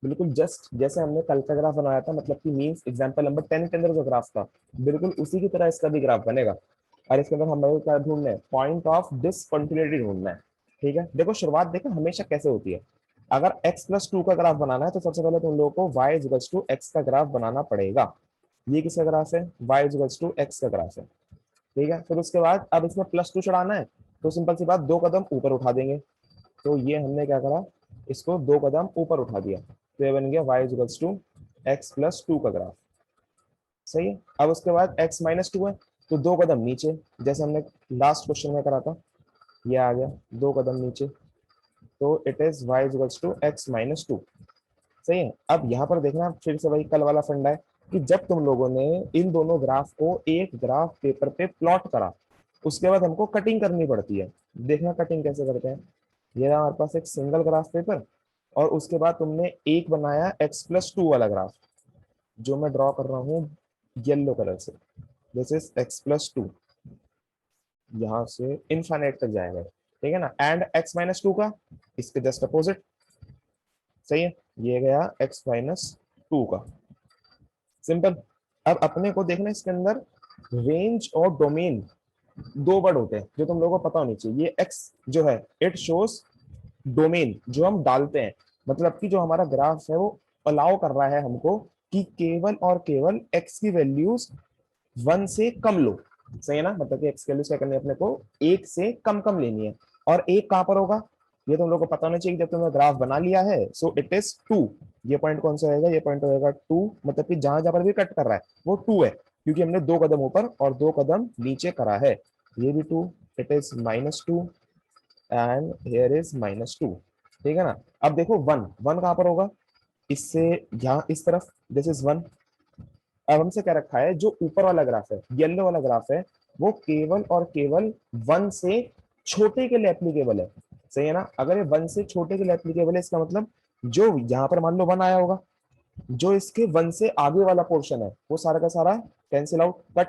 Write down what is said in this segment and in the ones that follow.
बिल्कुल जस्ट जैसे हमने कल का ग्राफ बनाया था, मतलब कि मींस एग्जांपल नंबर 10 के अंदर जो ग्राफ था, बिल्कुल उसी की तरह इसका भी ग्राफ बनेगा। और इसके अंदर हमें क्या ढूंढना है, पॉइंट ऑफ डिसकंटिन्यूटी ढूंढना है। ठीक है, देखो शुरुआत देखो हमेशा कैसे होती है। अगर x+2 का ग्राफ बनाना है तो सबसे पहले तुम लोगों को y=x का ग्राफ बनाना पड़ेगा। ये किसका ग्राफ है, y=x का ग्राफ है। ठीक है, फिर उसके बाद अब इसमें +2 चढ़ाना है, तो सिंपल सी बात, 2 कदम ऊपर उठा देंगे। तो ये हमने क्या करा, इसको 2 कदम ऊपर उठा दिया, तो ये बन गया y=x+2 का ग्राफ। सही है, अब उसके बाद x-2 है, तो 2 कदम नीचे, जैसे हमने लास्ट क्वेश्चन में करा था, ये आ गया 2 कदम नीचे, तो इट इज y=x-2। सही है, अब यहाँ पर देखना फिर से वही कल वाला फंडा है कि जब तुम लोगों ने इन दोनों ग्राफ को एक ग्राफ पेपर पे प्लॉट करा, उसके बाद हमको कटिंग करनी पड़ती है। देखना कटिंग कैसे करते हैं। ये रहा हमारे पास एक सिंगल ग्राफ पेपर, और उसके बाद तुमने एक बनाया x+2 वाला ग्राफ, जो मैं ड्रॉ कर रहा हूँ येलो कलर से। दिस इज x+2, यहाँ से इनफाइनाइट तक जाएगा, ठीक है ना। एंड x-2 का इसके जस्ट अपोजिट। सही है, ये गया x-2 का। सिंपल। अब अपने को देखना इसके अंदर रेंज और डोमेन, दो वर्ड होते हैं जो तुम लोगों को पता होनी चाहिए। ये x जो है इट शोज डोमेन जो हम डालते हैं, मतलब कि जो हमारा ग्राफ है वो अलाउ कर रहा है हमको कि केवल और केवल x की वैल्यूज 1 से कम लो। सही है ना, मतलब कि x की वैल्यूज क्या करनी है अपने को, 1 से कम कम लेनी है। और एक कहां पर होगा, ये तुम लोग को पता होना चाहिए। जब तुमने ग्राफ बना लिया है, सो इट इज 2। ये पॉइंट कौन सा होगा, ये पॉइंट होगा 2, मतलब कि जहां जहां पर भी कट कर रहा है वो 2 है, क्योंकि हमने 2 कदम ऊपर और 2 कदम नीचे करा है। ये भी 2, it is -2 and here is -2। ठीक है ना। अब देखो 1 1 कहां पर होगा, इससे यहाँ इस तरफ, दिस इज 1। अब हमसे क्या रखा है, जो ऊपर वाला ग्राफ है, येलो वाला ग्राफ है, वो केवल और केवल 1 से छोटे के लिए एप्लीकेबल है। सही है ना, अगर ये 1 से छोटे के लिए एप्लीकेबल है, इसका मतलब जो यहाँ पर मान लो 1 आया होगा, जो इसके 1 से आगे वाला पोर्शन है वो सारा का सारा कैंसिल आउट, कट,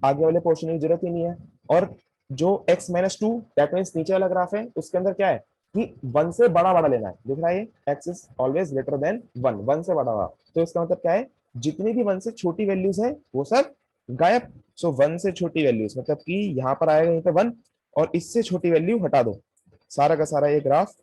आगे वाले पोर्शन की जरूरत ही नहीं है। और जो x-2 दैट मींस नीचे वाला ग्राफ है, उसके अंदर क्या है कि 1 से बड़ा बड़ा लेना है। दिख रहा है ये x is always greater than 1, 1 से बड़ा बड़ा। तो इसका मतलब क्या है, जितनी भी 1 से छोटी वैल्यूज है वो सब गायब। सो 1 से छोटी वैल्यूज मतलब कि यहाँ पर आएगा, यहीं पे 1, और इससे छोटी वैल्यू हटा दो, सारा का सारा ये ग्राफ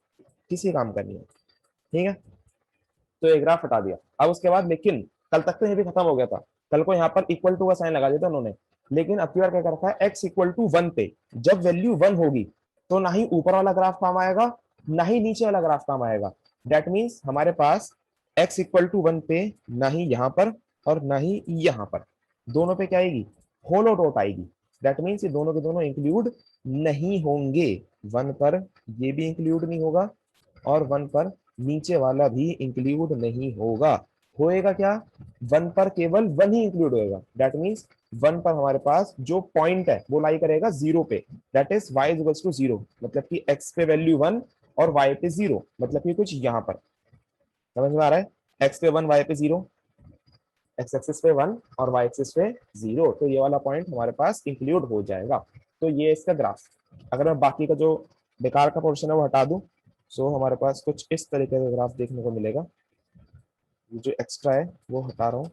किसी काम का नहीं है। ठीक है, तो ये ग्राफ हटा दिया। अब उसके बाद लेकिन कल तक तो ये भी खत्म हो गया था, कल को यहाँ पर इक्वल टू का साइन लगा दिया था उन्होंने। लेकिन अब की बार क्या कर रखा है, x=1 पे जब वैल्यू 1 होगी, तो ना ही ऊपर वाला ग्राफ काम आएगा, ना ही नीचे वाला ग्राफ काम आएगा। दैट मीन्स हमारे पास x=1 पे ना ही यहाँ पर और ना ही यहाँ पर, दोनों पे क्या आएगी, होलो डॉट आएगी। दैट मीन्स ये दोनों के दोनों इंक्लूड नहीं होंगे। 1 पर ये भी इंक्लूड नहीं होगा, और 1 पर नीचे वाला भी इंक्लूड नहीं होगा। होएगा क्या, 1 पर केवल 1 ही इंक्लूड होएगा। दैट मीन्स 1 पर हमारे पास जो पॉइंट है वो लाई करेगा 0 पे, दैट इज y=0, मतलब कि x पे वैल्यू 1 और y पे 0, मतलब कि कुछ यहाँ पर समझ में आ रहा है, x पे 1 y पे 0, x एक्सिस पे 1 और y एक्सिस पे 0, तो ये वाला पॉइंट हमारे पास इंक्लूड हो जाएगा। तो ये इसका ग्राफ। अगर मैं बाकी का जो बेकार का पोर्शन है वो हटा दूं, सो हमारे पास कुछ इस तरीके का ग्राफ देखने को मिलेगा। ये जो एक्स्ट्रा है वो हटा रहा हूँ,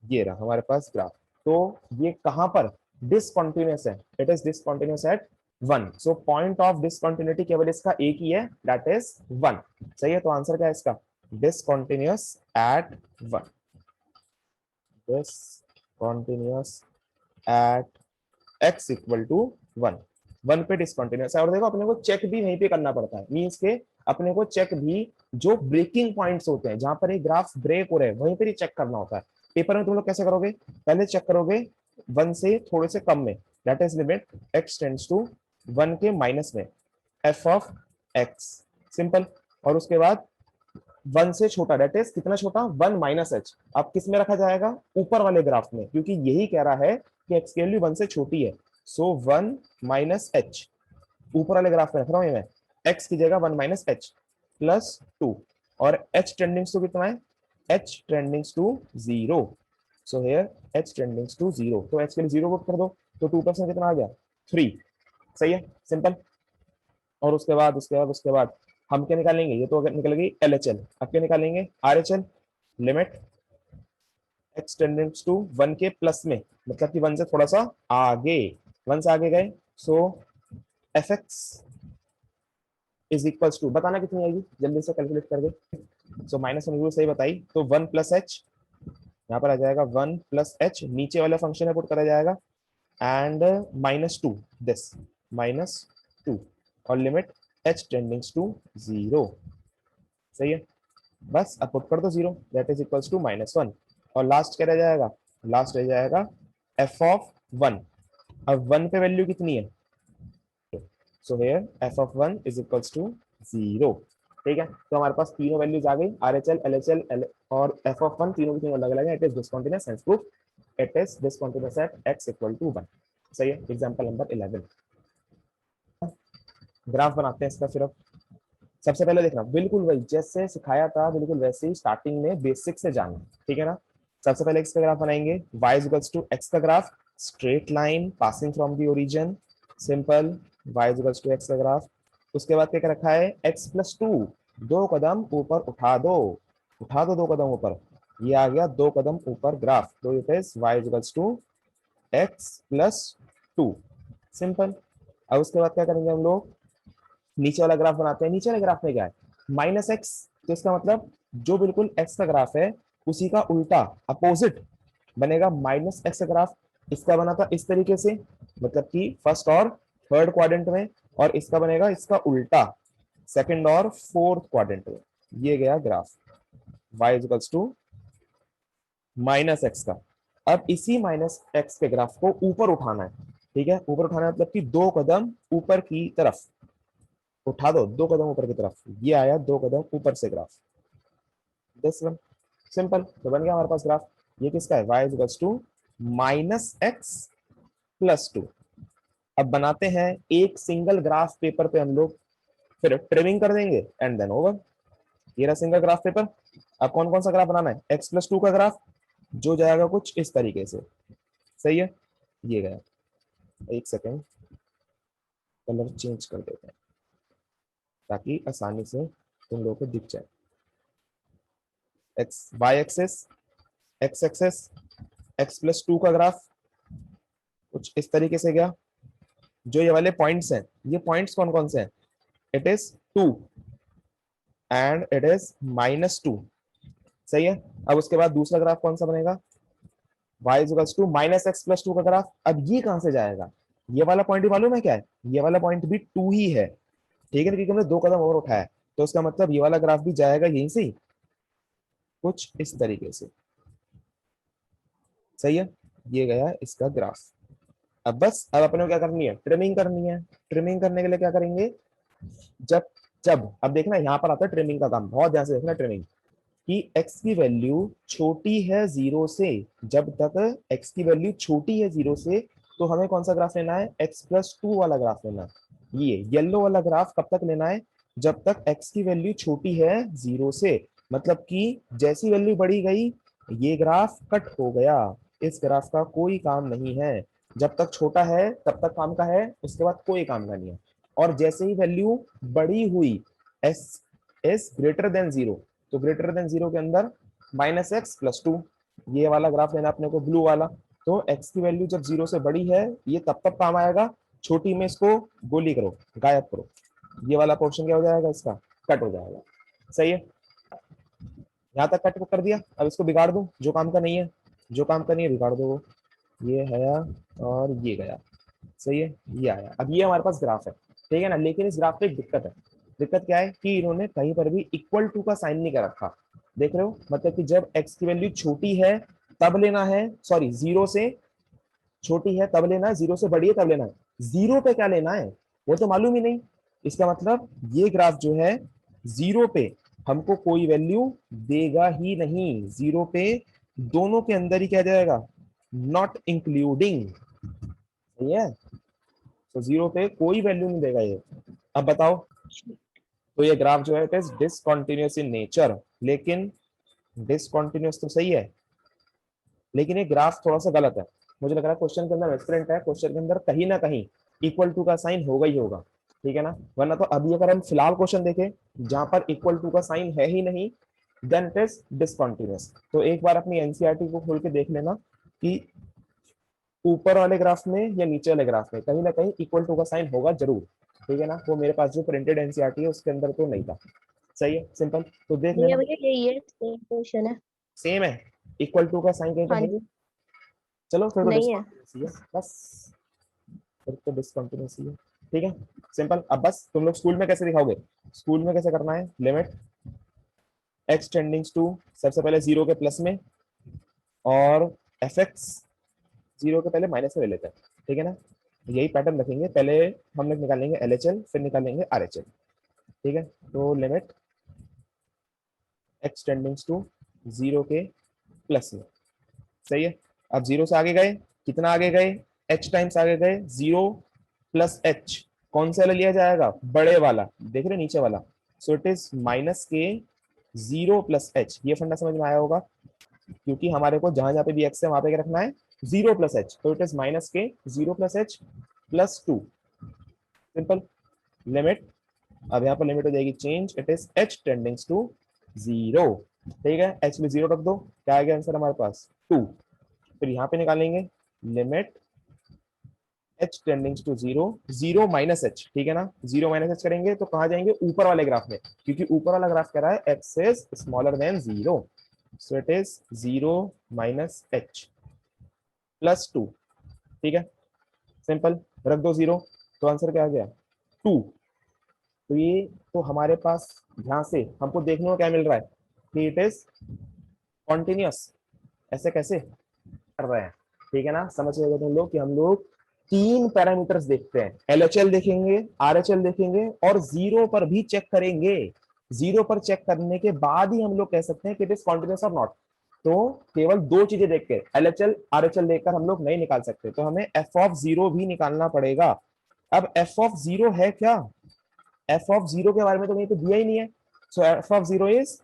ये रहा हमारे पास ग्राफ। तो ये कहां पर डिसकंटिन्यूअस है, it is discontinuous at 1। So point of discontinuity केवल इसका एक ही है, दैट इज 1। सही है, तो आंसर क्या है इसका, discontinuous at 1, discontinuous eight x=1, 1 पे डिसकंटिन्यूअस है। और देखो अपने को चेक भी वहीं पे करना पड़ता है, मींस के अपने को चेक भी जो ब्रेकिंग पॉइंट्स होते हैं, जहां पर एक ग्राफ ब्रेक हो रहे हैं, वहीं पर ही चेक करना होता है। पेपर में तुम लोग कैसे करोगे, पहले चेक करोगे 1 से थोड़े से कम में, that is limit x tends to 1 के माइनस में f ऑफ x, सिंपल। और उसके बाद 1 से छोटा, दैट इज कितना छोटा, 1 माइनस एच। अब किस में रखा जाएगा, ऊपर वाले ग्राफ में, क्योंकि यही कह रहा है कि एक्स की वैल्यू 1 से छोटी है। सो 1 माइनस एच, ऊपर वाले ग्राफ में रख रहा हूं मैं, एक्स की जगह 1 माइनस एच प्लस 2, और एच ट्रेंडिंग्स टू कितना है, H trendings to 0। So here H trendings to 0, तो एच के लिए 0 पुट कर दो, तो 2% कितना आ गया, 3। सही है, सिंपल। और उसके बाद हम क्या निकालेंगे, ये तो अगर निकल गई LHL, अब क्या निकालेंगे RHL, limit x tends to 1 के प्लस में, मतलब कि 1 से थोड़ा सा आगे, 1 से आगे गए, सो fx इज इक्वल्स टू, बताना कितनी आएगी जल्दी से कैलकुलेट करके। सो -1 सही बताई, तो 1 प्लस एच, यहाँ पर आ जाएगा 1 प्लस एच, नीचे वाला फंक्शन है पुट करा जाएगा, एंड -2 दिस -2, और लिमिट h टेंडिंग्स टू 0। सही है, बस अब पुट कर दो 0, दैट इज इक्वल्स टू -1, और लास्ट क्या रह जाएगा, लास्ट रह जाएगा f(1). अब 1 पे वैल्यू कितनी है, so here f(1) is equals to 0। ठीक है, तो हमारे पास तीनों वैल्यूज आ गई, RHL, LHL और f(1), तीनों की तीनों अलग अलग है। It is discontinuous, hence proof it is discontinuous at x equal to 1। सही है, एग्जांपल नंबर 11। ग्राफ बनाते हैं इसका। फिर अब सबसे पहले देखना बिल्कुल वही जैसे सिखाया था, बिल्कुल वैसे ही स्टार्टिंग में बेसिक से जाना, ठीक है ना। सबसे पहले x का ग्राफ बनाएंगे, y इक्वल्स टू x का graph, straight line passing from the origin, simple, y equals to x का ग्राफ। उसके बाद क्या रखा है, x+2, 2 कदम ऊपर उठा दो, उठा दो 2 कदम ऊपर, ये आ गया 2 कदम ऊपर ग्राफ, तो it is y equals to x+2, simple. अब उसके बाद क्या करेंगे हम लोग, नीचे वाला ग्राफ बनाते हैं। नीचे वाले ग्राफ में क्या है, -x, तो इसका मतलब जो बिल्कुल x का ग्राफ है उसी का उल्टा अपोजिट बनेगा -x का ग्राफ। इसका बना था इस तरीके से, मतलब कि फर्स्ट और थर्ड क्वाड्रेंट में, और इसका बनेगा इसका उल्टा सेकंड और फोर्थ क्वाड्रेंट में। ये गया graph y equals to -x का। अब इसी -x के ग्राफ को ऊपर उठाना है, ठीक है, ऊपर उठाना है मतलब कि 2 कदम ऊपर की तरफ उठा दो, 2 कदम ऊपर की तरफ, ये आया 2 कदम ऊपर से ग्राफ, दिस वन, सिंपल। तो बन गया हमारे पास ग्राफ। ये किसका है, y इक्वल्स टू -x+2। अब बनाते हैं एक सिंगल ग्राफ पेपर पे हम लोग, फिर ट्रिमिंग कर देंगे एंड देन ओवर। ये रहा सिंगल ग्राफ पेपर। अब कौन कौन सा ग्राफ बनाना है, x+2 का ग्राफ, जो जाएगा कुछ इस तरीके से। सही है, ये गया, एक सेकेंड कलर चेंज कर देते हैं ताकि आसानी से तुम लोगों को दिख जाए। X Y axis, X axis, x+2 का ग्राफ कुछ इस तरीके से गया। जो ये वाले पॉइंट्स हैं, ये पॉइंट्स कौन कौन से हैं, it is 2 and it is -2। सही है, अब उसके बाद दूसरा ग्राफ कौन सा बनेगा, y इक्वल्स टू -x+2 का ग्राफ। अब ये कहां से जाएगा, ये वाला पॉइंट भी मालूम है क्या है, ये वाला पॉइंट भी 2 ही है, ठीक है, क्योंकि हमने 2 कदम और उठाया, तो उसका मतलब ये वाला ग्राफ भी जाएगा यहीं से, कुछ इस तरीके से। सही है, ये गया इसका ग्राफ। अब बस अब अपने को क्या करनी है, ट्रिमिंग करनी है। ट्रिमिंग करने के लिए क्या करेंगे, जब जब अब देखना यहाँ पर आता है ट्रिमिंग का काम, बहुत ध्यान से देखना ट्रिमिंग, कि x की वैल्यू छोटी है 0 से, जब तक x की वैल्यू छोटी है 0 से, तो हमें कौन सा ग्राफ लेना है, x+2 वाला ग्राफ लेना है। ये येलो वाला ग्राफ कब तक लेना है, जब तक x की वैल्यू छोटी है 0 से, मतलब कि जैसी वैल्यू बढ़ी गई ये ग्राफ कट हो गया, इस ग्राफ का कोई काम नहीं है। जब तक छोटा है तब तक काम का है, उसके बाद कोई काम का नहीं है। और जैसे ही वैल्यू बड़ी हुई, s इज ग्रेटर देन 0, तो ग्रेटर देन 0 के अंदर -x+2, ये वाला ग्राफ लेना अपने को, ब्लू वाला। तो x की वैल्यू जब 0 से बड़ी है, ये तब तक काम आएगा, छोटी में इसको गोली करो, गायब करो, ये वाला पोर्शन क्या हो जाएगा, इसका कट हो जाएगा। सही है, यहाँ तक कट कर दिया। अब इसको बिगाड़ दूं, जो काम का नहीं है, जो काम का नहीं है बिगाड़ दो वो, ये है और ये गया। सही है, ये आया। अब ये हमारे पास ग्राफ है, ठीक है ना, लेकिन इस ग्राफ पे एक दिक्कत है। दिक्कत क्या है कि इन्होंने कहीं पर भी इक्वल टू का साइन नहीं कर रखा, देख रहे हो, मतलब कि जब x की वैल्यू छोटी है तब लेना है, सॉरी 0 से छोटी है तब लेना है, 0 से बड़ी है तब लेना है, 0 पे क्या लेना है वो तो मालूम ही नहीं। इसका मतलब ये ग्राफ जो है 0 पे हमको कोई वैल्यू देगा ही नहीं, 0 पे दोनों के अंदर ही क्या जाएगा, नॉट इंक्लूडिंग। सही है, तो 0 पे कोई वैल्यू नहीं देगा ये। अब बताओ, तो ये ग्राफ जो है it is discontinuous in nature, लेकिन डिसकंटिन्यूअस तो सही है, लेकिन ये ग्राफ थोड़ा सा गलत है। मुझे लग रहा है क्वेश्चन के अंदर मिसप्रिंट है, क्वेश्चन के अंदर कहीं ना कहीं इक्वल टू का साइन होगा ही होगा। ठीक है ना। वरना तो अभी अगर हम फिलहाल क्वेश्चन देखें जहां पर इक्वल टू का साइन है ही नहीं, देन इट इज डिसकंटिन्यूअस। तो एक बार अपनी एनसीईआरटी को खोल के देख लेना कि ऊपर वाले ग्राफ में या नीचे वाले ग्राफ में कहीं ना कहीं इक्वल टू का साइन होगा जरूर। ठीक है ना। वो मेरे पास जो प्रिंटेड एनसीईआरटी है उसके अंदर तो नहीं था। सही है, सिंपल। तो देख भैया लेना भैया यही है, सेम क्वेश्चन है। सेम है, इक्वल टू का साइन कहीं पे हाँ है नहीं। जी। चलो फिर तो नहीं है। डिसकंटिन्यूअस है बस, फिर तो डिसकंटिन्यूअस है। ठीक है, सिंपल। अब बस तुम लोग स्कूल में कैसे दिखाओगे, स्कूल में कैसे करना है, लिमिट एक्स टेंडिंग्स टू, सबसे पहले जीरो के प्लस में, और एफ एक्स जीरो के पहले माइनस में ले लेते हैं। ठीक है ना। यही पैटर्न रखेंगे, पहले हम लोग निकालेंगे एलएचएल, फिर निकालेंगे आरएचएल। ठीक है। तो limit X tendings to zero के प्लस में। सही है। अब जीरो से आगे गए, कितना आगे गए, एच टाइम्स आगे गए, जीरो प्लस एच, कौन सा वाला लिया जाएगा, बड़े वाला, देख रहे नीचे वाला। सो इट इज माइनस के जीरो प्लस एच। ये फंडा समझ में आया होगा, क्योंकि हमारे को जहां जहां पे भी एक्स है वहां पे क्या रखना है, जीरो प्लस एच। तो इट इज माइनस के zero plus H plus two. Simple. Limit, अब यहाँ पर लिमिट हो जाएगी change, it is H tendings to zero. ठीक है, एच में जीरो रख दो, क्या आएगा आंसर हमारे पास, टू। फिर यहाँ पे निकालेंगे limit H tendings to zero, zero minus H. ठीक है ना, जीरो माइनस एच करेंगे तो कहाँ जाएंगे, ऊपर वाले ग्राफ में, क्योंकि ऊपर वाला ग्राफ कह रहा है X is smaller than zero. So it is zero minus H plus to. ठीक है, सिंपल। रख दो जीरो, तो आंसर क्या आ गया, टू। तो ये तो हमारे पास ध्यान से हमको देखने को क्या मिल रहा है कि इट इज कॉन्टिन्यूअस। ऐसे कैसे कर रहे हैं, ठीक है ना। समझ रहे हो तुम लोग कि हम लोग तीन पैरामीटर्स देखते हैं, एलएचएल देखेंगे, आरएचएल देखेंगे, और जीरो पर भी चेक करेंगे। जीरो पर चेक करने के बाद ही हम लोग कह सकते हैं कि इट इज कॉन्टिन्यूअस और नॉट। तो केवल दो चीजें देख के, एलएचएल आरएचएल देखकर हम लोग नहीं निकाल सकते, तो हमें एफ ऑफ जीरो भी निकालना पड़ेगा। अब एफ ऑफ जीरो है क्या, एफ ऑफ जीरो के बारे में तो कहीं पे दिया ही नहीं है। So F of zero is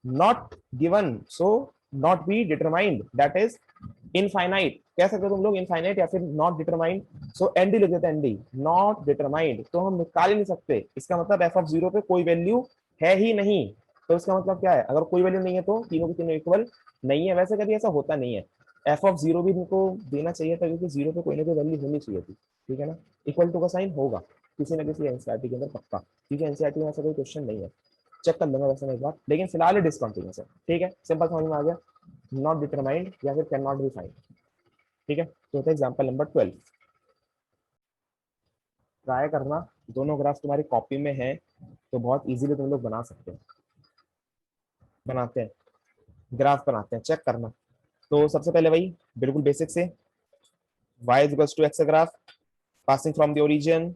not given, so not be determined, that is infinite. कह सकते हो तुम लोग इनफाइनाइट या फिर नॉट डिटरमाइंड। सो एनडी लिख देते हैं, एनडी नॉट डिटरमाइंड, तो हम निकाल ही नहीं सकते। इसका मतलब एफ ऑफ जीरो पे कोई वैल्यू है ही नहीं। तो इसका मतलब क्या है, अगर कोई वैल्यू नहीं है तो तीनों की तीनों इक्वल नहीं है। वैसे कभी ऐसा होता नहीं है, एफ ऑफ जीरो भी इनको देना चाहिए था, क्योंकि जीरो पे कोई ना कोई वैल्यू होनी चाहिए थी। ठीक है ना, इक्वल टू का साइन होगा किसी ना किसी एनसीईआरटी के अंदर पक्का, क्योंकि एनसीईआरटी में ऐसा कोई क्वेश्चन नहीं है। चेक कर लूंगा वैसे मैं एक बार, लेकिन फिलहाल ये डिसकंटिन्यूअस है। ठीक है, सिंपल समझ में आ गया, नॉट डिटरमाइंड या फिर कैन नॉट बी फाइंड। ठीक है, तो होता है एग्जाम्पल नंबर 12। ट्राई करना, दोनों ग्राफ तुम्हारी कॉपी में है तो बहुत इजीली तुम लोग बना सकते हैं। बनाते हैं, ग्राफ बनाते हैं, चेक करना। तो सबसे पहले वही बिल्कुल बेसिक से, y is equals to x graph passing from the origin,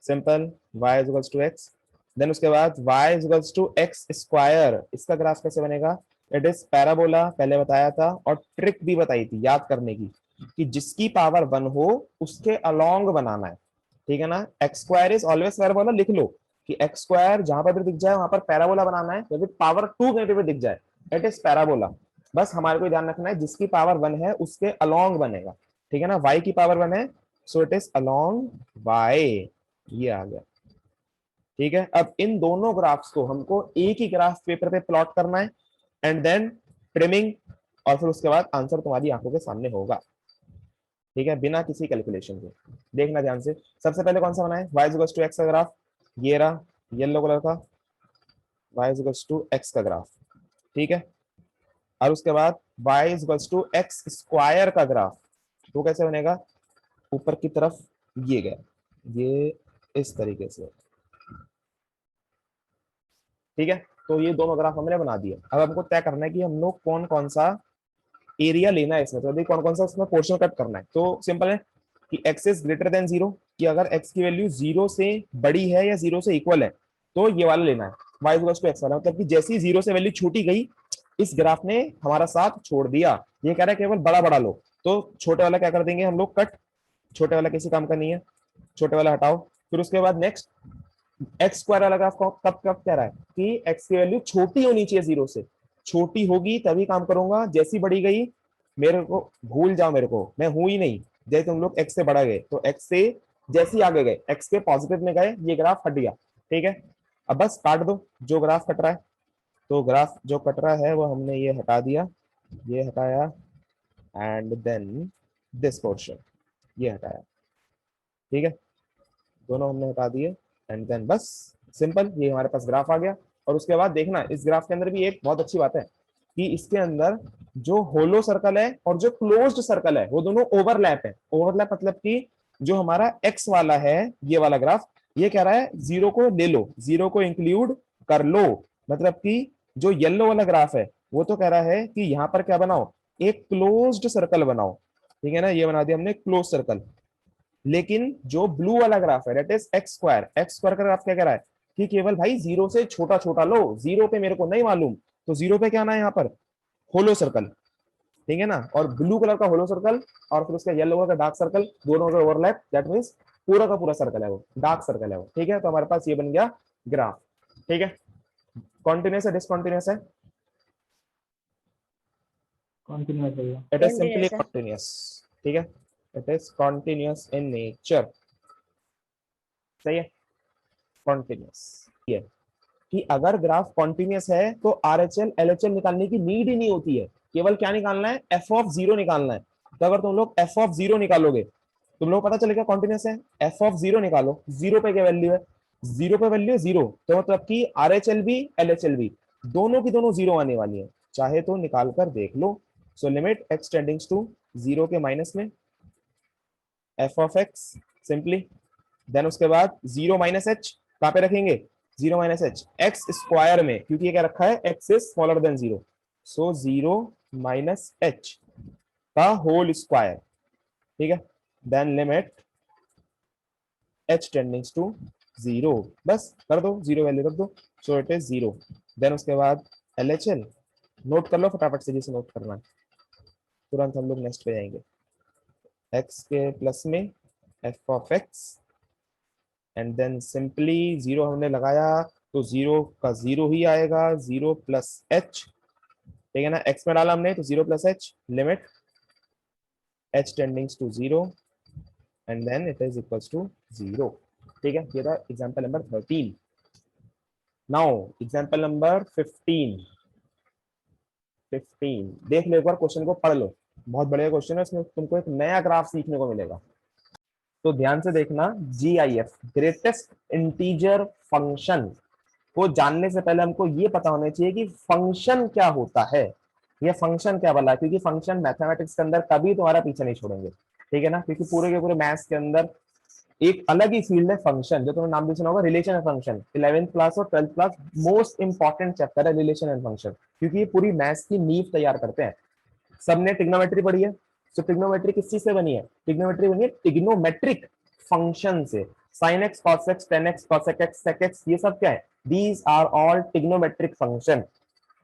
simple, y is equals to x। Then उसके बाद y is equals to x square, इसका ग्राफ कैसे बनेगा, इट इज पैराबोला, पहले बताया था, और ट्रिक भी बताई थी याद करने की, कि जिसकी पावर 1 हो उसके अलोंग बनाना है। ठीक है ना, x square is always parabola, लिख लो कि एक्स स्क्वायर जहां पर भी दिख जाए वहां पर पैराबोला बनाना है, यदि पावर 2 कहीं पे दिख जाए इट इज पैराबोला। बस हमारे को ध्यान रखना है जिसकी पावर 1 है उसके अलोंग बनेगा। ठीक है ना, y की पावर 1 है, सो इट इज अलोंग y। ये आ गया। ठीक है, अब इन दोनों ग्राफ्स को हमको एक ही ग्राफ पेपर पे प्लॉट करना है, एंड देन ट्रिमिंग, और फिर उसके बाद आंसर तुम्हारी आंखों के सामने होगा। ठीक है, बिना किसी कैलकुलेशन के। देखना ध्यान से, सबसे पहले कौन सा बना है, y इक्वल्स टू x का ग्राफ, ये रहा येलो कलर का, y इक्वल्स टू x का ग्राफ। ठीक है, और उसके बाद y equals to x square का ग्राफ, तो कैसे बनेगा, ऊपर की तरफ ये गया, ये इस तरीके से। ठीक है, तो ये दोनों ग्राफ हमने बना दिए। अब हमको तय करना है कि हम लोग कौन कौन सा एरिया लेना है इसमें, तो अभी कौन कौन सा उसमें पोर्शन कट करना है। तो सिंपल है कि x is greater than zero, कि अगर x की वैल्यू जीरो से बड़ी है या जीरो से इक्वल है तो ये वाला लेना है, y इक्वल्स टू x वाला। मतलब कि जैसे ही जीरो से वैल्यू छूटी गई इस ग्राफ ने हमारा साथ छोड़ दिया। ये कह रहा है केवल बड़ा बड़ा लो, तो छोटे वाला क्या कर देंगे हम लोग कट, छोटे वाला किसी काम का नहीं है, छोटे वाला हटाओ। फिर उसके बाद नेक्स्ट एक्स स्क्वायर वाला ग्राफ कब कब कह रहा है कि एक्स की वैल्यू छोटी होनी चाहिए जीरो से, छोटी होगी तभी काम करूंगा, जैसी बढ़ी गई मेरे को भूल जाओ, मेरे को मैं हूं ही नहीं, जैसे तुम लोग एक्स से बढ़ा गए तो एक्स से जैसे ही आगे गए x के पॉजिटिव में गए ये ग्राफ हट गया, ठीक है। अब बस काट दो जो ग्राफ कट रहा है। तो ग्राफ जो कट रहा है वो हमने ये हटा दिया, ये हटाया, एंड देन दिस पोर्शन ये हटाया, ठीक है। दोनों हमने हटा दिए एंड देन बस सिंपल ये हमारे पास ग्राफ आ गया। और उसके बाद देखना इस ग्राफ के अंदर भी एक बहुत अच्छी बात है कि इसके अंदर जो होलो सर्कल है और जो क्लोज्ड सर्कल है वो दोनों ओवरलैप है। ओवरलैप मतलब कि जो हमारा एक्स वाला है ये वाला ग्राफ, ये कह रहा है जीरो को ले लो, जीरो को इंक्लूड कर लो। मतलब कि जो येलो वाला ग्राफ है वो तो कह रहा है कि यहाँ पर क्या बनाओ, एक क्लोज्ड सर्कल बनाओ, ठीक है ना। ये बना दिया हमने क्लोज सर्कल। लेकिन जो ब्लू वाला ग्राफ है that is x square, x square का ग्राफ क्या कह रहा है कि केवल भाई जीरो से छोटा छोटा लो, जीरो पे मेरे को नहीं मालूम, तो जीरो पे क्या आना है यहाँ पर, होलो सर्कल, ठीक है ना। और ब्लू कलर का होलो सर्कल और फिर उसका येलो कलर का डार्क सर्कल, दोनों का ओवरलैप, दैट मींस पूरा का पूरा सर्कल है वो, डार्क सर्कल है वो, ठीक है। तो हमारे पास ये बन गया ग्राफ, ठीक है। कॉन्टिन्यूस है डिसकॉन्टिन्यूस है, कंटिन्यूस भैया। इट इज सिंपली Continuous है। कॉन्टिन्यूस, ठीक है। It is continuous in nature, सही है। कॉन्टिन्यूस ये कि अगर ग्राफ कॉन्टिन्यूस है तो आरएचएल एलएचएल निकालने की नीड ही नहीं होती है, केवल क्या निकालना है, एफ ऑफ जीरो निकालना है। तो अगर तुम लोग एफ ऑफ जीरो निकालोगे तुम लोग पता चलेगा कॉन्टिन्यूस है। एफ ऑफ जीरो निकालो, जीरो पे क्या वैल्यू है, जीरो पे वैल्यू है जीरो, तो मतलब कि आरएचएल भी एलएचएल भी दोनों की दोनों जीरो आने वाली है, चाहे तो निकाल कर देख लो। So limit X tendings to zero के माइनस में F of X simply, then उसके बाद जीरो माइनस एच कहां पे रखेंगे, zero minus H X square में, क्योंकि ये क्या रखा है X is smaller than zero, so zero minus H का होल स्क्वायर, ठीक है। Then limit H tendings to zero, बस कर दो जीरो वैल्यू रख दो, so it is zero. Then उसके बाद एलएचएल नोट कर लो फटाफट से, जिसे नोट करना है तुरंत हम लोग नेक्स्ट पे जाएंगे। एक्स के प्लस में F of X and then simply zero हमने लगाया तो जीरो का जीरो ही आएगा, जीरो प्लस एच, ठीक है ना। एक्स में डाला हमने तो zero plus H, limit H tendings to zero and then it is equals to zero, ठीक है। ये था example number 13। Now example number 15 देख लो एक बार, क्वेश्चन को पढ़ लो, बहुत बढ़िया क्वेश्चन है, इसमें तुमको एक नया ग्राफ सीखने को मिलेगा। तो ध्यान से देखना, GIF ग्रेटेस्ट इंटीजर फंक्शन को जानने से पहले हमको ये पता होना चाहिए कि फंक्शन क्या होता है, ये फंक्शन क्या वाला है, क्योंकि फंक्शन मैथमेटिक्स के अंदर कभी तुम्हारा पीछे नहीं छोड़ेंगे, ठीक है ना। क्योंकि पूरे के पूरे मैथ्स के अंदर एक अलग ही फील्ड है फंक्शन, जो तुमने नाम भी सुना होगा relation and function. 11th class और 12th class most important chapter है रिलेशन एंड फंक्शन, क्योंकि ये पूरी मैथ्स की नींव तैयार करते हैं। सबने ट्रिग्नोमेट्री पढ़ी है, तो ट्रिग्नोमेट्री किस चीज से बनी है, ट्रिग्नोमेट्री बनी है ट्रिग्नोमेट्रिक फंक्शन से। sin x cos x tan x cosec x sec x ये सब क्या है, these are all trigonometric function।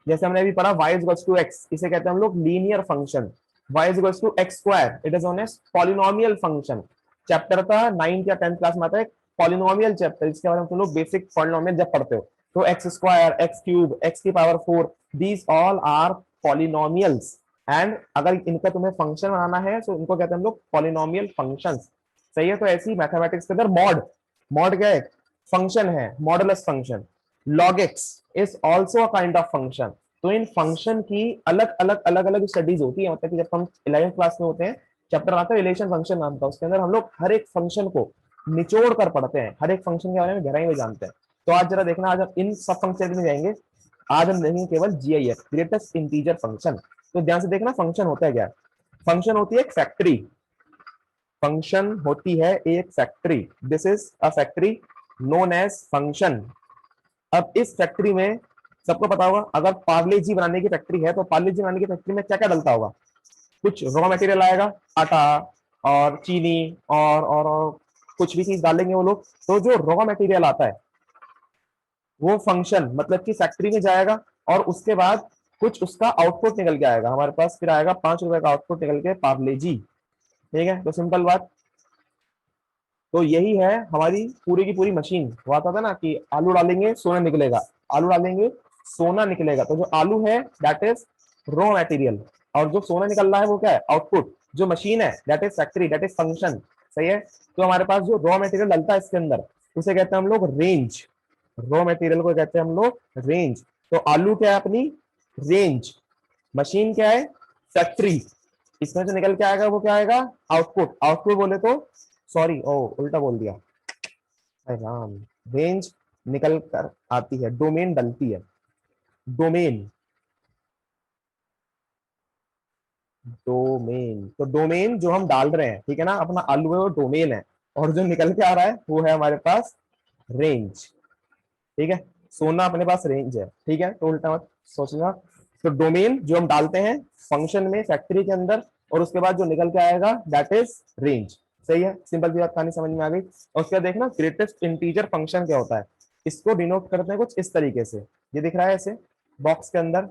जैसे हमने अभी पढ़ा y is equals to x, इसे कहते हैं हम लोग linear function. y is equals to x square, it is known as polynomial function। Chapter था 9th या 10th क्लास में आता है पॉलिनोमियल चैप्टर, इसके बारे में तुम लोग बेसिक पॉलिनोमियल जब पढ़ते हो तो x square, x cube, x की power 4, these all are polynomials। And अगर इनका तुम्हें फंक्शन बनाना है तो इनको कहते हैं हम लोग पॉलिनोमियल फंक्शंस, सही है। तो ऐसी मैथमेटिक्स के अंदर मॉड क्या है, फंक्शन है, modulus function. log x is also a kind of function. तो इन फंक्शन की अलग अलग स्टडीज होती है, मतलब कि जब हम 11th क्लास में होते हैं चैप्टर आता है रिलेशन फंक्शन नाम का, उसके अंदर हम लोग हर एक फंक्शन को निचोड़ कर पढ़ते हैं, हर एक फंक्शन के बारे में गहराई में जानते हैं। तो आज जरा देखना, आज हम इन सब फंक्शन में जाएंगे, आज हम देखेंगे केवल GIF ग्रेटेस्ट इंटीजर फंक्शन। तो ध्यान से देखना, फंक्शन होता है क्या, फंक्शन होती है एक फैक्ट्री, फंक्शन होती है एक factory, this is a factory known as function. अब इस फैक्ट्री में सबको पता होगा, अगर पार्ले जी बनाने की फैक्ट्री है तो पार्ले जी बनाने की फैक्ट्री में क्या क्या डलता होगा, कुछ रॉ मटेरियल आएगा, आटा और चीनी और कुछ भी चीज डालेंगे वो लोग। तो जो रॉ मटेरियल आता है वो फंक्शन मतलब कि फैक्ट्री में जाएगा और उसके बाद कुछ उसका आउटपुट निकल के आएगा हमारे पास, फिर आएगा 5 रुपए का आउटपुट निकल के पार्ले जी, ठीक है। तो सिंपल बात, तो यही है हमारी पूरी की पूरी मशीन। वो आता था ना कि आलू डालेंगे सोना निकलेगा, आलू डालेंगे सोना निकलेगा, तो जो आलू है दैट इज रॉ मटेरियल और जो सोना निकल रहा है वो क्या है, आउटपुट। जो मशीन है that is factory, that is function. सही है। तो हमारे पास जो रॉ मटेरियल डलता है इसके अंदर उसे कहते हैं हम लोग रेंज, रॉ मटेरियल को कहते हैं हम लोग रेंज। तो आलू क्या है अपनी रेंज, मशीन क्या है फैक्ट्री, इसमें से निकल के आएगा वो क्या आएगा आउटपुट, आउटपुट बोले तो सॉरी ओ उल्टा बोल दिया, अरे राम, रेंज निकल कर आती है, डोमेन डलती है, डोमेन, डोमेन, तो डोमेन जो हम डाल रहे हैं ठीक है ना, अपना आलू है वो डोमेन है, और जो निकल के आ रहा है वो है हमारे पास रेंज, ठीक है। सोना अपने पास रेंज है, ठीक है, तो उल्टा मत सोचना। तो डोमेन जो हम डालते हैं फंक्शन में फैक्ट्री के अंदर, और उसके बाद जो निकल के आएगा दैट इज रेंज, सही है। सिंपल सी बात कहानी समझ में आ गई। और उसके बाद देखना ग्रेटेस्ट इंटीजर फंक्शन क्या होता है, इसको डिनोट करते हैं कुछ इस तरीके से, ये दिख रहा है ऐसे बॉक्स के अंदर,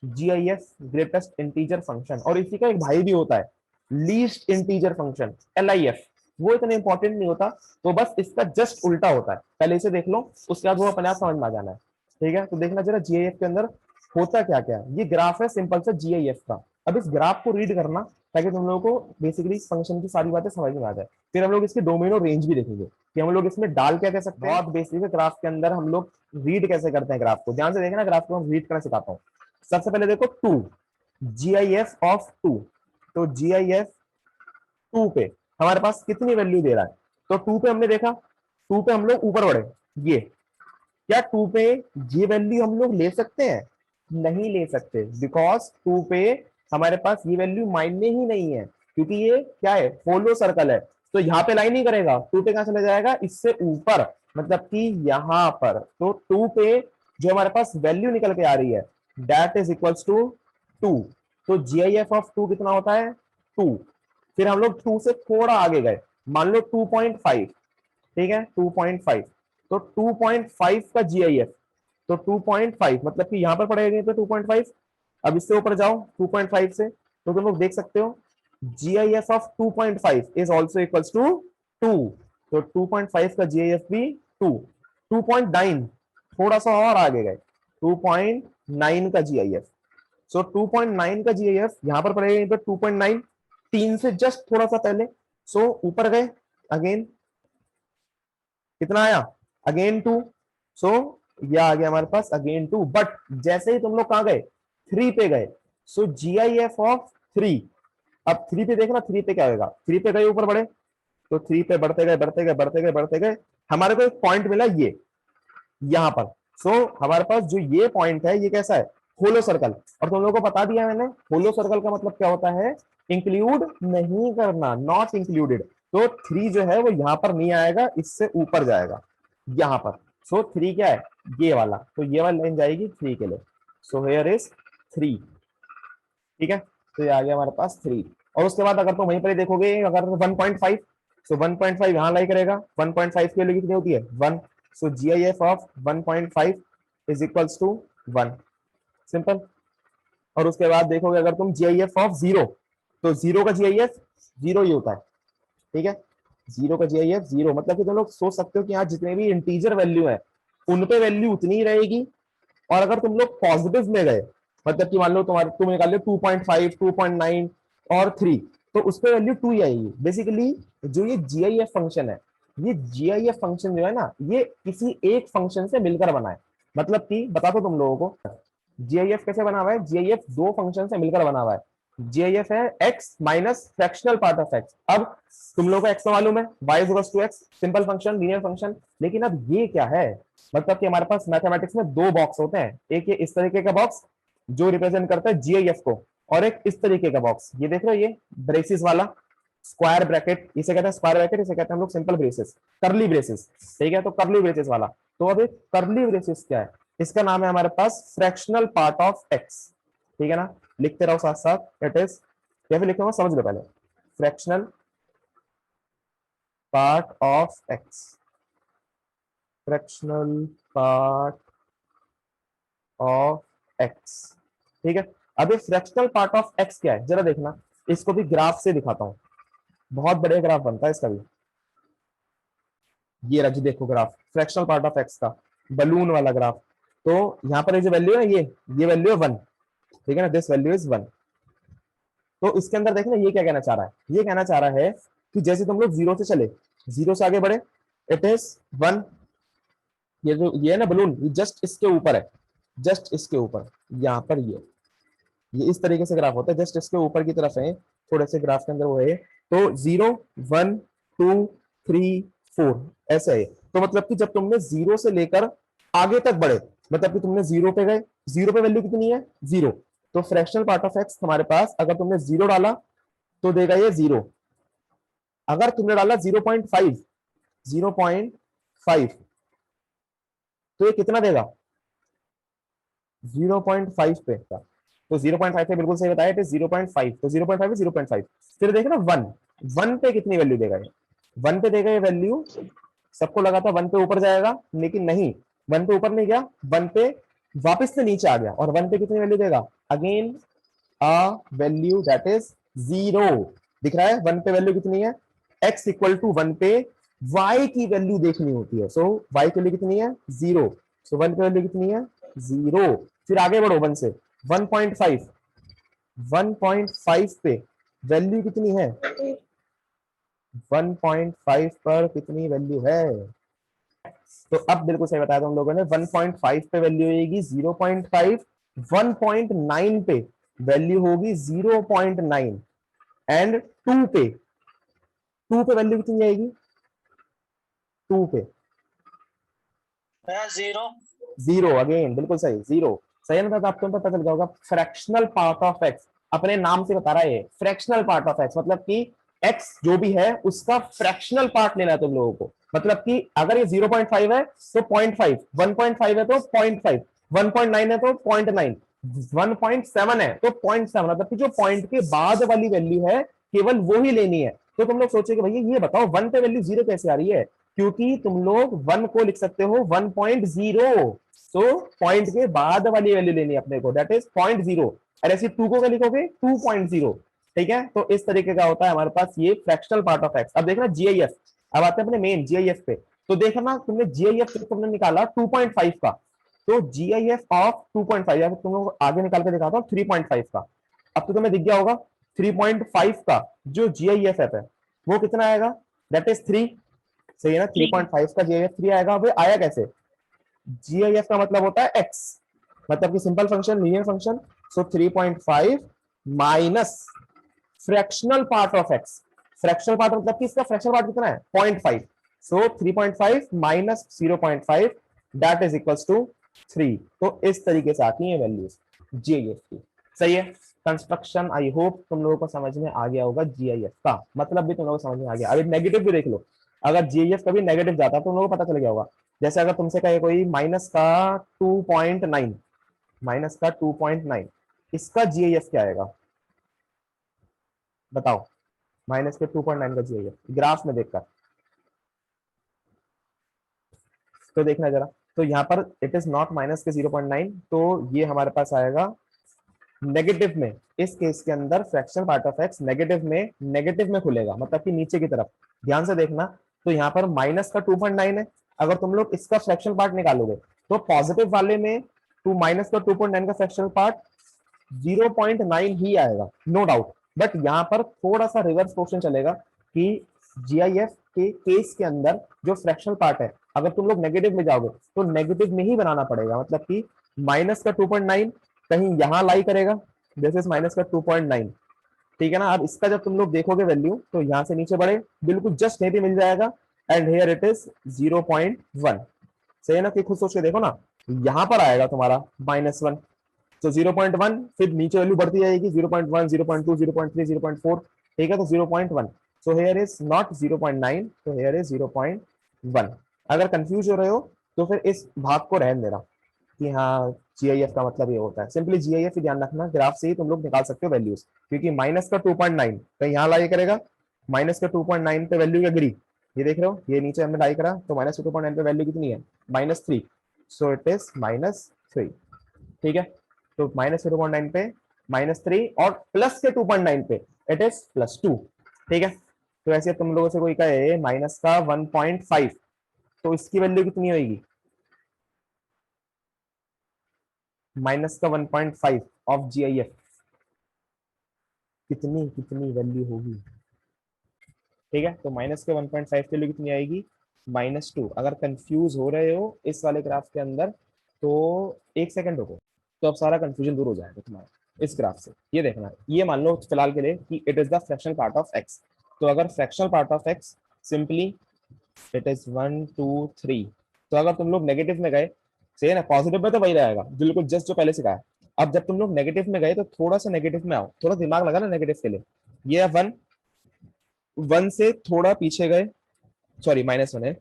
GIF ग्रेटेस्ट इंटीजर फंक्शन, और इसी का एक भाई भी होता है लीस्ट इंटीजर फंक्शन LIF, वो इतना इंपॉर्टेंट नहीं होता, तो बस इसका जस्ट उल्टा होता है, पहले इसे देख लो उसके बाद वो अपने आप समझ में आ जाना है, ठीक है। तो देखना जरा GIF के अंदर होता क्या क्या है। ये ग्राफ है सिंपल सा GIF का, अब इस ग्राफ को रीड करना ताकि तुम लोगों को बेसिकली फंक्शन की सारी बातें समझ में आ जाए। फिर हम लोग इसके डोमेन और रेंज भी देखेंगे कि हम लोग इसमें डाल क्या कह सकते हैं, बहुत बेसिक है ग्राफ के अंदर हम लोग रीड कैसे करते हैं ग्राफ को, ध्यान से देखना ग्राफ को हम रीड करना सिखाता हूँ। सबसे पहले देखो 2, GIF ऑफ 2, तो GIF 2 पे हमारे पास कितनी वैल्यू दे रहा है, तो 2 पे हमने देखा, 2 पे हम लोग ऊपर बढ़े, ये क्या 2 पे ये वैल्यू हम लोग ले सकते हैं, नहीं ले सकते, बिकॉज 2 पे हमारे पास ये वैल्यू मायने ही नहीं है, क्योंकि ये क्या है होलो सर्कल है, तो यहाँ पे लाइन नहीं करेगा, 2 पे कहां चला जाएगा इससे ऊपर, मतलब कि यहाँ पर, तो 2 पे जो हमारे पास वैल्यू निकल के आ रही है दैट इज इक्वल्स टू 2, तो GIF ऑफ 2 कितना होता है 2। फिर हम लोग 2 से थोड़ा आगे गए, मान लो 2.5, ठीक है 2.5, तो 2.5 का GIF, तो 2.5 मतलब कि यहां पर पड़ेगा तो 2.5, अब इससे ऊपर जाओ 2.5 से, तो तुम लोग देख सकते हो GIF of 2.5 is also equals to 2, तो 2.5 का GIF भी 2। 2.9 थोड़ा सा और आगे गए, 2.9 का GIF, सो 2.9 का GIF यहां पर पड़ेगा 2.9, 3 से जस्ट थोड़ा सा पहले, सो ऊपर गए अगेन, कितना आया अगेन 2, सो यह आ गया हमारे पास अगेन 2, बट जैसे ही तुम लोग कहां गए 3 पे गए, सो GIF ऑफ 3, अब 3 पे देखना 3 पे क्या होगा, 3 पे गए ऊपर बढ़े, तो 3 पे बढ़ते गए बढ़ते गए बढ़ते गए बढ़ते गए, हमारे को एक पॉइंट मिला ये यहां पर, सो हमारे पास जो ये पॉइंट है ये कैसा है होलो सर्कल, और तुम लोगों को बता दिया मैंने होलो सर्कल का मतलब क्या होता है, इंक्लूड नहीं करना, नॉट इंक्लूडेड, तो 3 जो है वो यहां पर नहीं आएगा, इससे ऊपर जाएगा यहां पर, सो 3 क्या है ये वाला, तो ये वाली लाइन जाएगी 3 के लिए, सो हियर इज 3, ठीक है, तो ये आ गया हमारे पास 3। और उसके बाद अगर तुम वहीं पर ही देखोगे अगर 1.5, सो 1.5 यहां लाई करेगा, 1.5 के लिए कितनी होती है 1, so GIF of 1.5 is equals to 1, simple. और उसके बाद देखोगे अगर तुम GIF ऑफ 0, तो 0 का GIF 0 ही होता है, ठीक है, 0 का GIF 0, मतलब कि तुम लोग सोच सकते हो कि यहाँ जितने भी इंटीजर वैल्यू है उन पे वैल्यू उतनी ही रहेगी, और अगर तुम लोग पॉजिटिव में गए, मतलब कि मान लो तुम निकाल लो 2.5 2.9 और 3, तो उस पर वैल्यू 2 ही आएगी। बेसिकली जो ये GIF फंक्शन है, ये GIF फंक्शन जो है ना ये किसी एक फंक्शन से मिलकर बना है, मतलब कि बता दो तुम लोगों को GIF कैसे बना हुआ है, GIF 2 फंक्शन से मिलकर बना हुआ है, GIF है x minus fractional part of x, अब तुम लोगों को x तो मालूम है y is equals to x, simple function linear function, लेकिन अब ये क्या है, मतलब कि हमारे पास मैथमेटिक्स में 2 बॉक्स होते हैं, एक ये इस तरीके का बॉक्स जो रिप्रेजेंट करता है GIF को, और एक इस तरीके का बॉक्स, ये देख रहे हो ये ब्रेसिस वाला स्क्वायर ब्रैकेट, इसे कहते हैं स्क्वायर ब्रैकेट, इसे कहते हैं हम लोग सिंपल ब्रेसेस, कर्ली ब्रेसेस, ठीक है, तो कर्ली ब्रेसेस वाला, तो अब एक कर्ली ब्रेसेस क्या है, इसका नाम है हमारे पास फ्रैक्शनल पार्ट ऑफ x, ठीक है ना, लिखते रहो साथ साथ, इट इज, या फिर लिखूंगा समझ लो पहले, fractional part of x, fractional part of x, ठीक है। अब ये फ्रैक्शनल पार्ट ऑफ x क्या है जरा देखना, इसको भी ग्राफ से दिखाता हूं, बहुत बढ़िया ग्राफ बनता है इसका भी, ये रख देखो graph fractional part of x का बलून वाला ग्राफ, तो यहाँ पर जो वैल्यू है ये वैल्यू है 1, ठीक है ना, दिस वैल्यू इज 1, तो इसके अंदर देखना ये क्या कहना चाह रहा है, ये कहना चाह रहा है कि जैसे तुम लोग 0 से चले, 0 से आगे बढ़े, इट इज 1। ये जो ये है ना बलून, ये जस्ट इसके ऊपर है, जस्ट इसके ऊपर, यहाँ पर ये इस तरीके से ग्राफ होता है, जस्ट इसके ऊपर की तरफ है थोड़े से ग्राफ के अंदर वो है। तो 0 1 2 3 4 ऐसा है। तो मतलब कि जब तुमने 0 से लेकर आगे तक बढ़े, मतलब कि तुमने 0 पे गए, 0 पे वैल्यू कितनी है 0, तो फ्रैक्शनल पार्ट ऑफ एक्स हमारे पास, अगर तुमने 0 डाला तो देगा ये 0। अगर तुमने डाला 0.5, 0.5 तो ये कितना देगा 0.5 पे का। तो 0.5 पे बिल्कुल सही बताया, 0.5, तो 0.5 0.5। फिर देखना 1, 1 पे कितनी वैल्यू देगा ये, 1 पे देगा ये वैल्यू, सबको लगा था 1 पे ऊपर जाएगा, लेकिन नहीं, 1 पे ऊपर नहीं गया, 1 पे वापस से नीचे आ गया, और 1 पे कितनी वैल्यू देगा, again a value that is 0। दिख रहा है 1 पे वैल्यू कितनी है, x इक्वल टू 1 पे y की वैल्यू देखनी होती है, सो y के लिए कितनी है 0, सो 1 पे वैल्यू कितनी है 0। फिर आगे बढ़ो 1 से 1.5, 1.5 पे वैल्यू कितनी है, 1.5 पर कितनी वैल्यू है, तो अब बिल्कुल सही बताया तुम लोगों ने, 1.5 पे वैल्यू होगी 0.5, 1.9 पे वैल्यू होगी 0.9, एंड 2 पे, 2 पे वैल्यू कितनी आएगी, 2 पे 0 0, अगेन बिल्कुल सही 0। सही है ना, तो आपको पता चल गया होगा फ्रैक्शनल पार्ट ऑफ एक्स, अपने नाम से बता रहा है फ्रैक्शनल पार्ट ऑफ एक्स, मतलब कि एक्स जो भी है उसका फ्रैक्शनल पार्ट लेना है तुम लोगों को, मतलब कि अगर ये 0.5 है तो 0.5, 1.5 है तो 0.5, 1.9 है तो 0.9, 1.7 है तो 0.7, मतलब कि जो पॉइंट के बाद वाली वैल्यू है केवल वो ही लेनी है। तो तुम लोग सोचोगे भैया ये बताओ 1 पे वैल्यू 0 कैसे आ रही है, क्योंकि तुम लोग 1 को लिख सकते हो 1.0, तो पॉइंट के बाद वाली वैल्यू लेनी है अपने को, दैट इज 0.0, और ऐसे 2 को क्या लिखोगे 2.0। ठीक है, तो इस तरीके का होता है हमारे पास ये फ्रैक्शनल पार्ट ऑफ एक्स। अब देखना जीआईएफ, अब आते हैं अपने मेन जीआईएफ पे। तो देखना तुमने जीआईएफ तुमने निकाला 2.5 का, तो जीआईएफ ऑफ 2.5, या तुम लोग आगे निकाल के दिखाता हूँ 3.5 का। अब तो तुम्हें दिख गया होगा 3.5 का जो जीआईएफ है वो कितना आएगा, दैट इज 3। सही है ना, 3.5 का जीआईएफ 3 आएगा। वो आया कैसे, जीआईएफ का मतलब होता है एक्स, मतलब कि simple function, linear function, so 3.5 minus fractional part of X, fractional part मतलब कि इसका फ्रैक्शनल पार्ट कितना है 0.5, so 3.5 minus 0.5 that is equals to 3। तो इस तरीके से आती है वैल्यूज जीआईएफ की। सही है, कंस्ट्रक्शन आई होप तुम लोगों को समझ में आ गया होगा, जीआईएफ का मतलब भी तुम लोगों को समझ में आ गया। अभी नेगेटिव भी देख लो, अगर जीआईएफ कभी नेगेटिव जाता है तो तुम लोगों को पता चल गया होगा। जैसे अगर तुमसे कहे कोई माइनस का 2.9, माइनस का 2.9, इसका जीआईएफ क्या आएगा बताओ, माइनस के 2.9 का जीआईएफ ग्राफ में देखकर, तो देखना जरा। तो यहाँ पर इट इज नॉट माइनस के 0.9, तो ये हमारे पास आएगा नेगेटिव में। इस केस के अंदर fractional part of x negative में खुलेगा, मतलब कि नीचे की तरफ। ध्यान से देखना, तो यहाँ पर माइनस का 2.9 है, अगर तुम लोग इसका फ्रैक्शनल पार्ट निकालोगे तो पॉजिटिव वाले में माइनस का 2.9 का फ्रैक्शनल पार्ट 0.9 ही आएगा, नो डाउट। बट यहाँ पर थोड़ा सा रिवर्स क्वेश्चन चलेगा कि जीआईएफ के केस के अंदर जो फ्रैक्शनल पार्ट है, अगर तुम लोग नेगेटिव में जाओगे तो नेगेटिव में ही बनाना पड़ेगा, मतलब कि माइनस का 2.9 कहीं यहां लाई करेगा, दिस इज माइनस का 2.9। ठीक है ना, अब इसका जब तुम लोग देखोगे वैल्यू तो यहां से नीचे बढ़े बिल्कुल जस्ट यहीं पे मिल जाएगा, एंड हियर इट इज 0.1। सही है ना, कि खुद सोच के देखो ना, यहां पर आएगा तुम्हारा -1, तो 0.1, फिर नीचे वैल्यू बढ़ती जाएगी 0.1 0.2 0.3 0.4। ठीक है, तो 0.1, सो हियर इज नॉट 0.9, तो हियर इज 0.1। अगर कंफ्यूज हो रहे हो तो फिर इस भाग को रहने देना कि हाँ जीआईएफ का मतलब ये होता है, सिंपली जीआईएफ ही ध्यान रखना, ग्राफ से ही तुम लोग निकाल सकते हो वैल्यूज, क्योंकि माइनस का 2.9 कहीं यहाँ लाई करेगा, माइनस का 2.9 पे वैल्यू एग्री, ये देख रहे हो, ये नीचे हमने लाई करा तो माइनस 2.9 पे वैल्यू कितनी है -3, सो इट इज -3। ठीक है, तो माइनस के 2.9 पे -3 और प्लस के 2.9 पे इट इज +2। ठीक है, तो ऐसे तुम लोगों से कोई कहे माइनस का 1.5, तो इसकी वैल्यू कितनी होगी, माइनस का 1.5 ऑफ जीआईएफ कितनी कितनी वैल्यू होगी, ठीक है, तो माइनस के 1.5 की वैल्यू कितनी आएगी, -2। अगर कंफ्यूज हो रहे हो इस वाले ग्राफ के अंदर तो एक सेकंड रुको, तो अब सारा कंफ्यूजन दूर हो जाएगा तुम्हारा इस ग्राफ से। ये देखना, ये मान लो फिलहाल के लिए कि it is the fractional part of x. तो अगर fractional part of X simply it is 1 2 3, तो अगर तुम लोग नेगेटिव में गए, सही है ना, पॉजिटिव में तो वही रहेगा बिल्कुल जस्ट जो पहले सिखाया। अब जब तुम लोग नेगेटिव में गए तो थोड़ा सा नेगेटिव में आओ, थोड़ा दिमाग लगा ना नेगेटिव के लिए। ये 1 से थोड़ा पीछे गए, सॉरी -1 है,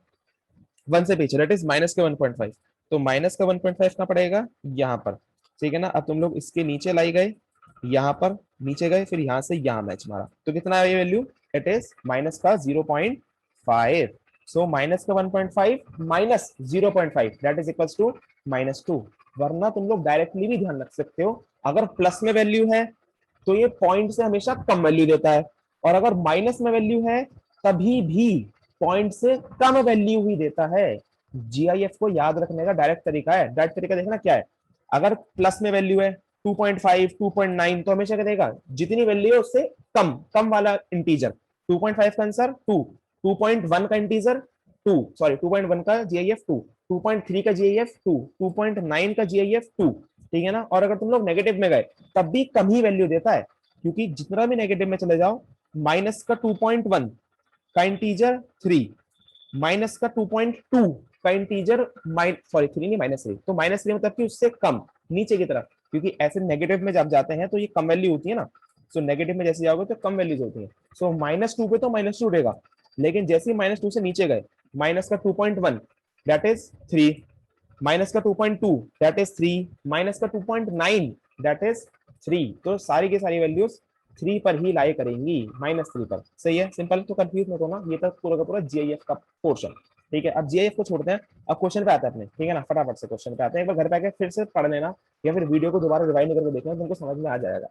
1 से पीछे, दैट इज माइनस के 1.5। तो माइनस का 1.5 कहाँ पड़ेगा, यहाँ पर, ठीक है ना। अब तुम लोग इसके नीचे लाई गए, यहाँ पर नीचे गए, फिर यहाँ से यहाँ मैच मारा, तो कितना है ये वैल्यू, इट इज माइनस का 0.5। सो माइनस का 1.5 minus 0.5 that is equals to -2। वरना तुम लोग डायरेक्टली भी ध्यान रख सकते हो, अगर प्लस में वैल्यू है तो ये पॉइंट से हमेशा कम वैल्यू देता है, और अगर माइनस में वैल्यू है तभी भी पॉइंट से कम वैल्यू ही देता है। जीआईएफ को याद रखने का डायरेक्ट तरीका है, डायरेक्ट तरीका देखना क्या है, अगर प्लस में वैल्यू है 2.5 2.9 तो हमेशा क्या देगा, जितनी वैल्यू है उससे कम कम वाला इंटीजर। 2.5 का आंसर 2, 2.1 का इंटीजर 2, सॉरी 2.1 का जीआईएफ 2, 2.3 का जीआईएफ 2, 2.9 का जीआईएफ 2, ठीक है ना। और अगर तुम लोग नेगेटिव में गए तब भी कम ही वैल्यू देता है, क्योंकि जितना भी नेगेटिव में चले जाओ, माइनस का 2.1 का इंटीजर 3, माइनस का 2.2 का इंटीजर सॉरी 3 नहीं -3, तो -3 मतलब कि उससे कम नीचे की तरफ, क्योंकि ऐसे नेगेटिव में जब जाते हैं तो ये कम वैल्यू होती है ना। सो नेगेटिव में जैसे जाओगे तो कम वैल्यूज होती है। सो -2 पे तो -2 देगा, लेकिन जैसे ही -2 से नीचे गए, माइनस का 2.1 दैट इज 3, माइनस का 2.2 दैट इज 3, माइनस का 2.9 दैट इज 3, तो सारी की सारी वैल्यूज 3 पर ही लाई करेंगी, -3 पर। सही है, सिंपल। तो कंफ्यूज मत होना, ये तक पूरा का पूरा जीआईएफ का पोर्शन, ठीक है। अब जीआईएफ को छोड़ते हैं, अब क्वेश्चन पे आते हैं अपने, ठीक है ना। फटाफट से क्वेश्चन पे आते हैं, एक बार घर पे आके फिर से पढ़ लेना, या फिर वीडियो को दोबारा रिवाइंड करके देखना, तुमको समझ में आ जाएगा,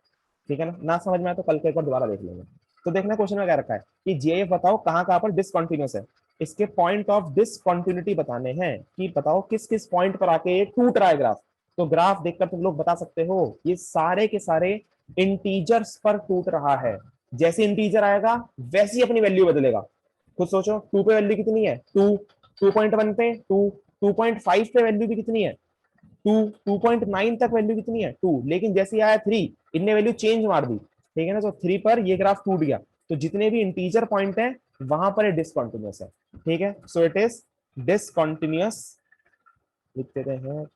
ठीक है ना। ना समझ में आया तो कल को एक बार दोबारा देख लेंगे। तो देखना क्वेश्चन में क्या रखा है कि जीआईएफ बताओ कहाँ कहाँ पर डिसकंटिन्यूअस है, इसके पॉइंट ऑफ डिसकंटिन्यूटी बताने हैं, कि बताओ किस किस पॉइंट पर आके ये टूट रहा है ग्राफ। तो ग्राफ देखकर तुम लोग बता सकते हो ये सारे के सारे इंटीजर्स पर टूट रहा है। जैसे इंटीजर आएगा वैसी अपनी वैल्यू बदलेगा। खुद सोचो, 2 पे वैल्यू कितनी है 2, 2.1 पे 2, 2.5 पे वैल्यू भी कितनी है 2, 2.9 तक वैल्यू कितनी है 2, लेकिन जैसे आया 3 इनने वैल्यू चेंज मार दी, ठीक है ना। तो 3 पर ये ग्राफ टूट गया, तो जितने भी इंटीजर पॉइंट है वहां पर डिसकंटिन्यूअस है, ठीक है। सो इट इज डिसकंटिन्यूअस, लिख देते हैं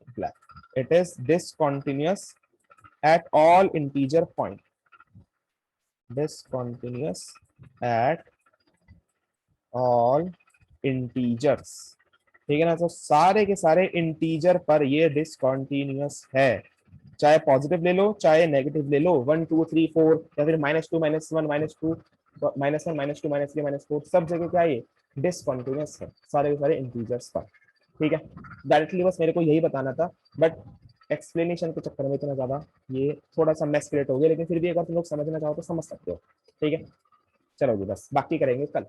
black, it is discontinuous at all integer point, discontinuous at all integers, ठीक है ना। तो सारे के सारे इंटीजर पर ये डिसकंटिन्यूअस है, चाहे पॉजिटिव ले लो चाहे नेगेटिव ले लो, 1 2 3 4, या फिर -2 -1 -2 -1 -2 -3 -4, सब जगह क्या ये डिसकंटिन्यूअस है, सारे के सारे इंटीजर्स पर, ठीक है। डायरेक्टली बस मेरे को यही बताना था, बट एक्सप्लेनेशन के चक्कर में इतना ज्यादा ये थोड़ा सा मेस क्रिएट हो गया, लेकिन फिर भी अगर तुम लोग समझना चाहो तो समझ सकते हो, ठीक है। चलो जी, बस बाकी करेंगे कल।